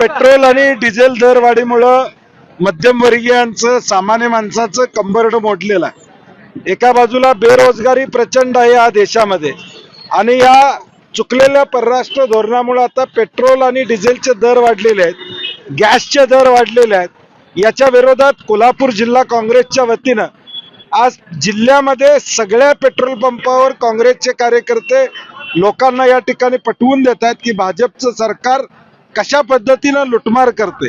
Petrol आणि diesel दरवाढीमुळं मध्यमवर्गीयांचं सामान्य माणसाचं कंबरड मोडलेलं आहे। एका बाजूला बेरोजगारी प्रचंड आहे या देशामध्ये आणि या चुकलेल्या परराष्ट्र धोरणामुळे आता पेट्रोल आणि डिझेलचे दर वाढलेले आहेत, गॅसचे दर वाढलेले आहेत। याच्या विरोधात कोल्हापूर जिल्हा काँग्रेसच्या वतीनं आज जिल्ह्यामध्ये सगळ्या पेट्रोल पंपावर काँग्रेसचे कार्यकर्ते लोकांना या ठिकाणी पटवून देत आहेत की भाजपचं सरकार कशा पद्धतीनं लुटमार करते।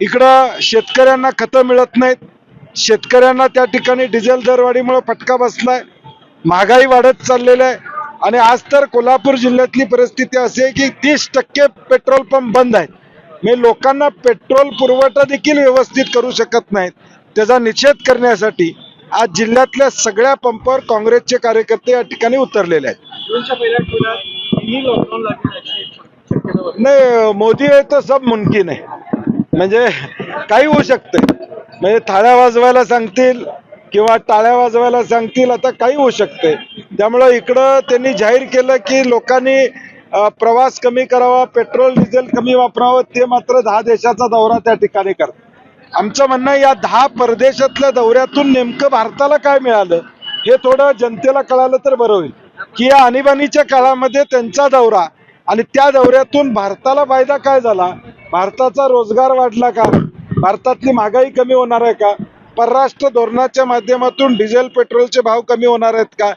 इकडं शेतकऱ्यांना खतं मिळत नाहीत, शेतकऱ्यांना त्या ठिकाणी डिझेल दरवाढीमुळे फटका बसलाय, महागाई वाढत चाललेली आहे आणि आज तर कोल्हापूर जिल्ह्यातली परिस्थिती अशी आहे की 30% पेट्रोल पंप बंद आहेत। म्हणजे लोकांना पेट्रोल पुरवठा देखील व्यवस्थित करू शकत नाहीत। त्याचा निषेध करण्यासाठी आज जिल्ह्यातल्या सगळ्या पंपावर काँग्रेसचे कार्यकर्ते या ठिकाणी उतरलेले आहेत। नाही, मोदी आहे तर सब मुमकिन आहे, म्हणजे काही होऊ शकते। म्हणजे थाळ्या वाजवायला सांगतील किंवा टाळ्या वाजवायला सांगतील, आता काही होऊ शकते। त्यामुळे इकडं त्यांनी जाहीर केलं की लोकांनी प्रवास कमी करावा, पेट्रोल डिझेल कमी वापरावं, ते मात्र 10 देशाचा दौरा त्या ठिकाणी करतात। आमचं म्हणणं या 10 परदेशातल्या दौऱ्यातून नेमकं भारताला काय मिळालं हे थोडं जनतेला कळालं तर बरं होईल की या आणीबाणीच्या काळामध्ये त्यांचा दौरा आणि त्या दौऱ्यातून भारताला फायदा काय झाला, भारताचा रोजगार वाढला का, भारतातली महागाई कमी होणार आहे का, परराष्ट्र धोरणाच्या माध्यमातून डिझेल पेट्रोलचे भाव कमी होणार आहेत का,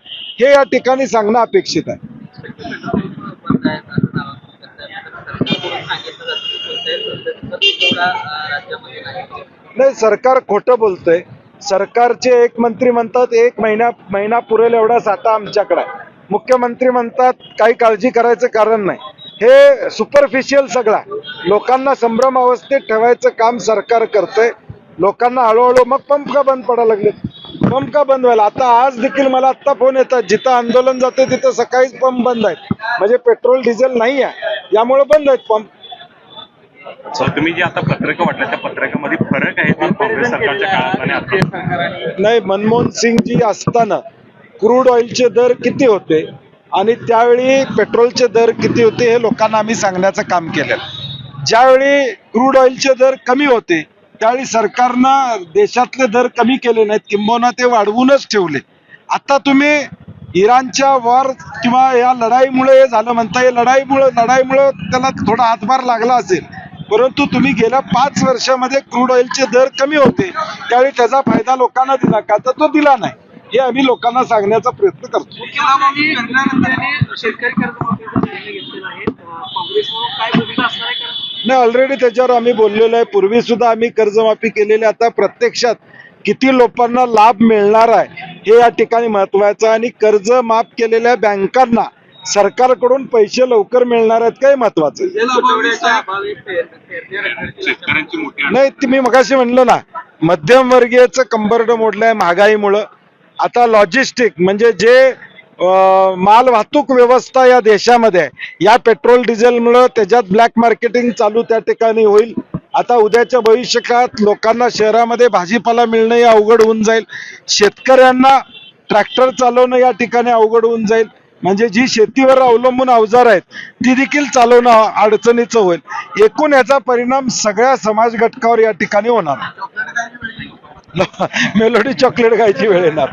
हे या ठिकाणी सांगणं अपेक्षित आहे। नाही, सरकार खोटं बोलतंय। सरकारचे एक मंत्री म्हणतात एक महिना पुरेल एवढा साठा आमच्याकडे आहे, मुख्यमंत्री म्हणतात काही काळजी करायचं कारण नाही। हे सुपरफिशियल सगळा लोकांना संभ्रम अवस्थेत ठेवायचं काम सरकार करतंय। लोकांना हळूहळू मग पंप का बंद पडायला लागले, पंप का बंद व्हायला, आता आज देखील मला आत्ता फोन येतात जिथं आंदोलन जाते तिथं सकाळीच पंप बंद आहेत, म्हणजे पेट्रोल डिझेल नाही आहे, यामुळे बंद आहेत पंप। तुम्ही जे आता पत्रक वाटलं त्या पत्रकामध्ये फरक आहे काँग्रेस सरकारच्या काळात आणि आता? नाही, मनमोहन सिंगजी असताना क्रूड ऑइलचे दर किती होते आणि त्यावेळी पेट्रोलचे दर किती होते हे लोकांना आम्ही सांगण्याचं काम केलेलं। ज्यावेळी क्रूड ऑइलचे दर कमी होते त्यावेळी सरकारनं देशातले दर कमी केले नाहीत, किंबहुना ते वाढवूनच ठेवले। आता तुम्ही इराणच्या वॉर किंवा या लढाईमुळे झालं म्हणता, या लढाईमुळे त्याला थोडा हातभार लागला असेल, परंतु तुम्ही गेल्या 5 वर्षामध्ये क्रूड ऑइलचे दर कमी होते त्यावेळी त्याचा फायदा लोकांना दिला का, तर तो दिला नाही। हे आम्ही लोकांना सांगण्याचा प्रयत्न करतो। नाही, ऑलरेडी त्याच्यावर आम्ही बोललेलो आहे, पूर्वी सुद्धा आम्ही कर्जमाफी केलेली, आता प्रत्यक्षात किती लोकांना लाभ मिळणार आहे हे या ठिकाणी महत्वाचं आहे आणि कर्ज माफ केलेल्या बँकांना सरकारकडून पैसे लवकर मिळणार आहेत काय महत्वाचं नाही। तुम्ही मगाशी म्हणलं ना, मध्यमवर्गीयचं कंबरड मोडलंय महागाईमुळं। आता लॉजिस्टिक म्हणजे जे माल वाहतूक व्यवस्था या देशामध्ये या पेट्रोल डिझेलमुळं त्याच्यात ब्लॅक मार्केटिंग चालू त्या ठिकाणी होईल। आता उद्याच्या भविष्यकाळात लोकांना शहरामध्ये भाजीपाला मिळणं हे अवघड होऊन जाईल, शेतकऱ्यांना ट्रॅक्टर चालवणं या ठिकाणी अवघड होऊन जाईल, म्हणजे जी शेतीवर अवलंबून अवजार आहेत ती देखील चालवणं अडचणीचं होईल। एकूण याचा परिणाम सगळ्या समाज घटकावर या ठिकाणी होणार। मेलोडी चॉकलेट खायची वेळ येणार।